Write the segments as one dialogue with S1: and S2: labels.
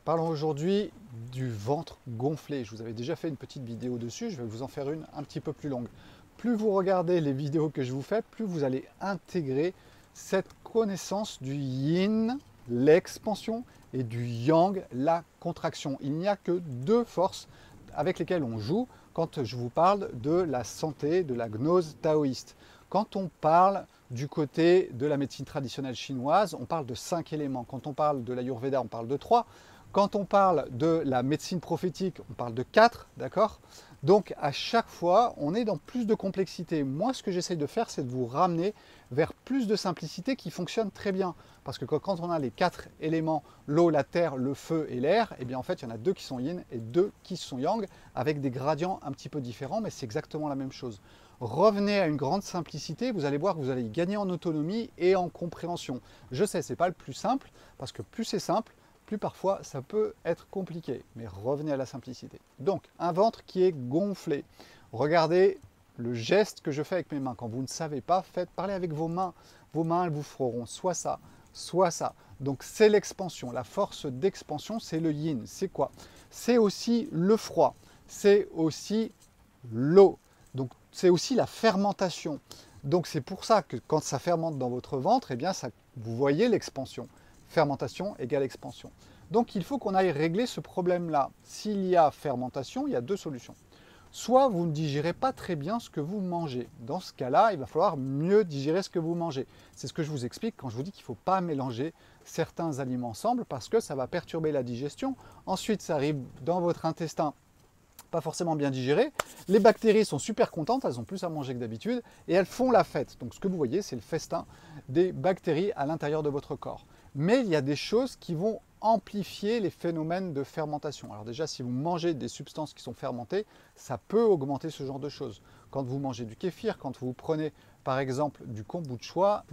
S1: Parlons aujourd'hui du ventre gonflé. Je vous avais déjà fait une petite vidéo dessus, je vais vous en faire une un petit peu plus longue. Plus vous regardez les vidéos que je vous fais, plus vous allez intégrer cette connaissance du yin, l'expansion, et du yang, la contraction. Il n'y a que deux forces avec lesquelles on joue quand je vous parle de la santé, de la gnose taoïste. Quand on parle du côté de la médecine traditionnelle chinoise, on parle de 5 éléments. Quand on parle de l'Ayurveda, on parle de 3. Quand on parle de la médecine prophétique, on parle de 4, d'accord? Donc à chaque fois, on est dans plus de complexité. Moi, ce que j'essaye de faire, c'est de vous ramener vers plus de simplicité qui fonctionne très bien. Parce que quand on a les 4 éléments, l'eau, la terre, le feu et l'air, eh bien en fait, il y en a 2 qui sont yin et 2 qui sont yang, avec des gradients un petit peu différents, mais c'est exactement la même chose. Revenez à une grande simplicité, vous allez voir que vous allez gagner en autonomie et en compréhension. Je sais, ce n'est pas le plus simple, parce que plus c'est simple, plus parfois ça peut être compliqué, mais revenez à la simplicité. Donc, un ventre qui est gonflé. Regardez le geste que je fais avec mes mains. Quand vous ne savez pas, parlez avec vos mains. Vos mains, elles vous feront soit ça, soit ça. Donc, c'est l'expansion. La force d'expansion, c'est le yin. C'est quoi? C'est aussi le froid. C'est aussi l'eau. Donc, c'est aussi la fermentation. Donc, c'est pour ça que quand ça fermente dans votre ventre, eh bien, vous voyez l'expansion. Fermentation égale expansion. Donc il faut qu'on aille régler ce problème-là. S'il y a fermentation, il y a deux solutions. Soit vous ne digérez pas très bien ce que vous mangez. Dans ce cas-là, il va falloir mieux digérer ce que vous mangez. C'est ce que je vous explique quand je vous dis qu'il ne faut pas mélanger certains aliments ensemble parce que ça va perturber la digestion. Ensuite, ça arrive dans votre intestin, pas forcément bien digéré. Les bactéries sont super contentes, elles ont plus à manger que d'habitude et elles font la fête. Donc ce que vous voyez, c'est le festin des bactéries à l'intérieur de votre corps. Mais il y a des choses qui vont amplifier les phénomènes de fermentation. Alors déjà, si vous mangez des substances qui sont fermentées, ça peut augmenter ce genre de choses. Quand vous mangez du kéfir, quand vous prenez par exemple du kombucha,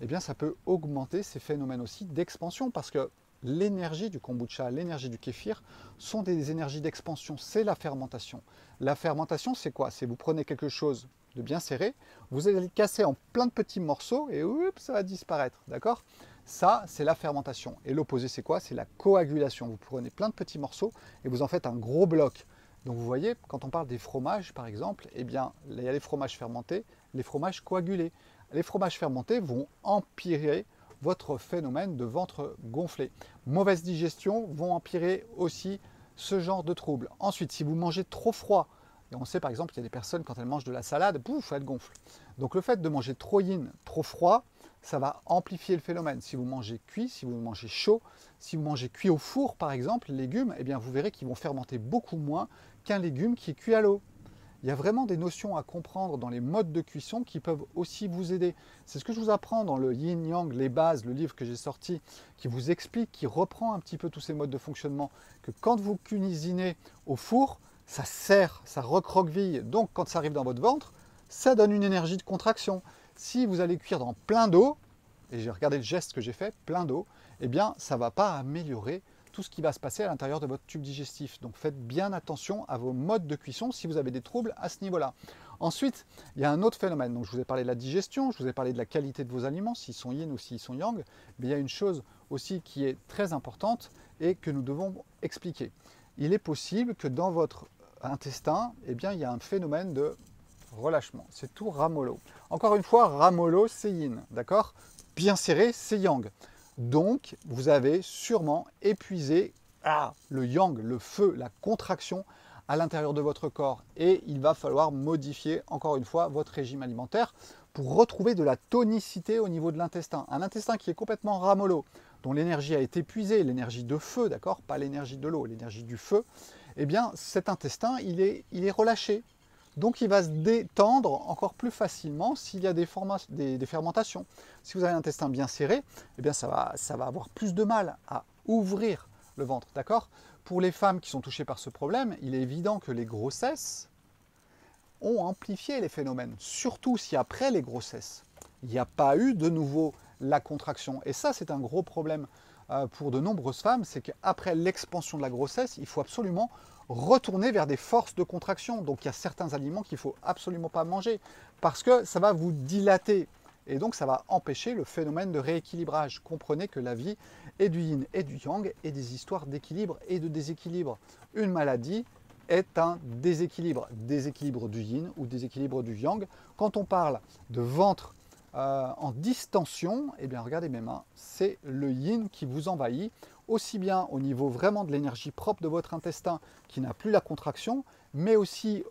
S1: eh bien ça peut augmenter ces phénomènes aussi d'expansion parce que l'énergie du kombucha, l'énergie du kéfir sont des énergies d'expansion, c'est la fermentation. La fermentation, c'est quoi? C'est vous prenez quelque chose de bien serré, vous allez le casser en plein de petits morceaux et oups, ça va disparaître, d'accord? Ça, c'est la fermentation. Et l'opposé, c'est quoi? C'est la coagulation. Vous prenez plein de petits morceaux et vous en faites un gros bloc. Donc vous voyez, quand on parle des fromages, par exemple, eh bien, il y a les fromages fermentés, les fromages coagulés. Les fromages fermentés vont empirer votre phénomène de ventre gonflé. Mauvaise digestion vont empirer aussi ce genre de troubles. Ensuite, si vous mangez trop froid, et on sait par exemple qu'il y a des personnes, quand elles mangent de la salade, pouf, elles gonflent. Donc le fait de manger trop yin, trop froid, ça va amplifier le phénomène. Si vous mangez cuit, si vous mangez chaud, si vous mangez cuit au four par exemple, les légumes, eh bien vous verrez qu'ils vont fermenter beaucoup moins qu'un légume qui est cuit à l'eau. Il y a vraiment des notions à comprendre dans les modes de cuisson qui peuvent aussi vous aider. C'est ce que je vous apprends dans le Yin Yang, les bases, le livre que j'ai sorti, qui vous explique, qui reprend un petit peu tous ces modes de fonctionnement, que quand vous cuisinez au four, ça serre, ça recroqueville. Donc quand ça arrive dans votre ventre, ça donne une énergie de contraction. Si vous allez cuire dans plein d'eau, et j'ai regardé le geste que j'ai fait, plein d'eau, eh bien ça ne va pas améliorer tout ce qui va se passer à l'intérieur de votre tube digestif. Donc faites bien attention à vos modes de cuisson si vous avez des troubles à ce niveau-là. Ensuite, il y a un autre phénomène. Donc, je vous ai parlé de la digestion, je vous ai parlé de la qualité de vos aliments, s'ils sont yin ou s'ils sont yang. Mais il y a une chose aussi qui est très importante et que nous devons expliquer. Il est possible que dans votre intestin, eh bien, il y a un phénomène de relâchement. C'est tout ramollo. Encore une fois, ramollo, c'est yin, d'accord? Bien serré, c'est yang. Donc, vous avez sûrement épuisé le yang, le feu, la contraction à l'intérieur de votre corps. Et il va falloir modifier, encore une fois, votre régime alimentaire pour retrouver de la tonicité au niveau de l'intestin. Un intestin qui est complètement ramollo, dont l'énergie a été épuisée, l'énergie de feu, d'accord? Pas l'énergie de l'eau, l'énergie du feu. Eh bien, cet intestin, il est relâché. Donc il va se détendre encore plus facilement s'il y a des fermentations. Si vous avez un intestin bien serré, eh bien ça va avoir plus de mal à ouvrir le ventre, d'accord? Pour les femmes qui sont touchées par ce problème, il est évident que les grossesses ont amplifié les phénomènes, surtout si après les grossesses, il n'y a pas eu de nouveau la contraction. Et ça, c'est un gros problème pour de nombreuses femmes, c'est qu'après l'expansion de la grossesse, il faut absolument retourner vers des forces de contraction. Donc il y a certains aliments qu'il ne faut absolument pas manger parce que ça va vous dilater. Et donc ça va empêcher le phénomène de rééquilibrage. Comprenez que la vie est du yin et du yang et des histoires d'équilibre et de déséquilibre. Une maladie est un déséquilibre. Déséquilibre du yin ou déséquilibre du yang. Quand on parle de ventre en distension, eh bien regardez mes mains, c'est le yin qui vous envahit, aussi bien au niveau vraiment de l'énergie propre de votre intestin qui n'a plus la contraction, mais aussi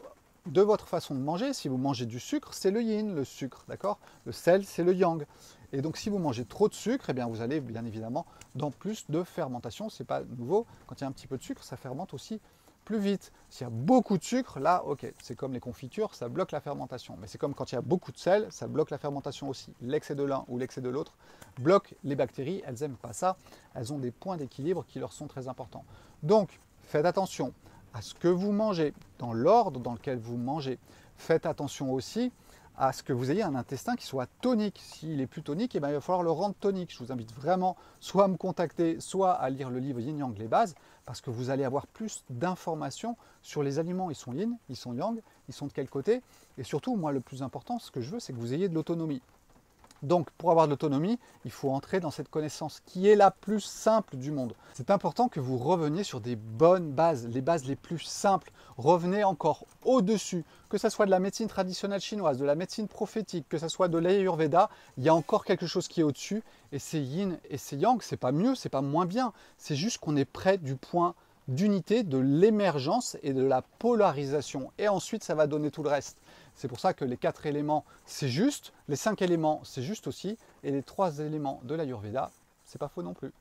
S1: de votre façon de manger. Si vous mangez du sucre, c'est le yin, le sucre, d'accord? Le sel, c'est le yang. Et donc si vous mangez trop de sucre, eh bien vous allez bien évidemment dans plus de fermentation. C'est pas nouveau, quand il y a un petit peu de sucre, ça fermente aussi plus vite. S'il y a beaucoup de sucre, là, ok, c'est comme les confitures, ça bloque la fermentation. Mais c'est comme quand il y a beaucoup de sel, ça bloque la fermentation aussi. L'excès de l'un ou l'excès de l'autre bloque les bactéries, elles n'aiment pas ça. Elles ont des points d'équilibre qui leur sont très importants. Donc, faites attention à ce que vous mangez, dans l'ordre dans lequel vous mangez. Faites attention aussi à ce que vous ayez un intestin qui soit tonique. S'il est plus tonique, eh bien, il va falloir le rendre tonique. Je vous invite vraiment soit à me contacter, soit à lire le livre Yin Yang les bases, parce que vous allez avoir plus d'informations sur les aliments. Ils sont yin, ils sont yang, ils sont de quel côté. Et surtout, moi, le plus important, ce que je veux, c'est que vous ayez de l'autonomie. Donc, pour avoir de l'autonomie, il faut entrer dans cette connaissance qui est la plus simple du monde. C'est important que vous reveniez sur des bonnes bases, les bases les plus simples. Revenez encore au-dessus, que ce soit de la médecine traditionnelle chinoise, de la médecine prophétique, que ce soit de l'Ayurveda, il y a encore quelque chose qui est au-dessus. Et c'est yin et c'est yang, c'est pas mieux, c'est pas moins bien. C'est juste qu'on est près du point d'unité, de l'émergence et de la polarisation. Et ensuite, ça va donner tout le reste. C'est pour ça que les 4 éléments, c'est juste. Les 5 éléments, c'est juste aussi. Et les 3 éléments de l'Ayurveda, c'est pas faux non plus.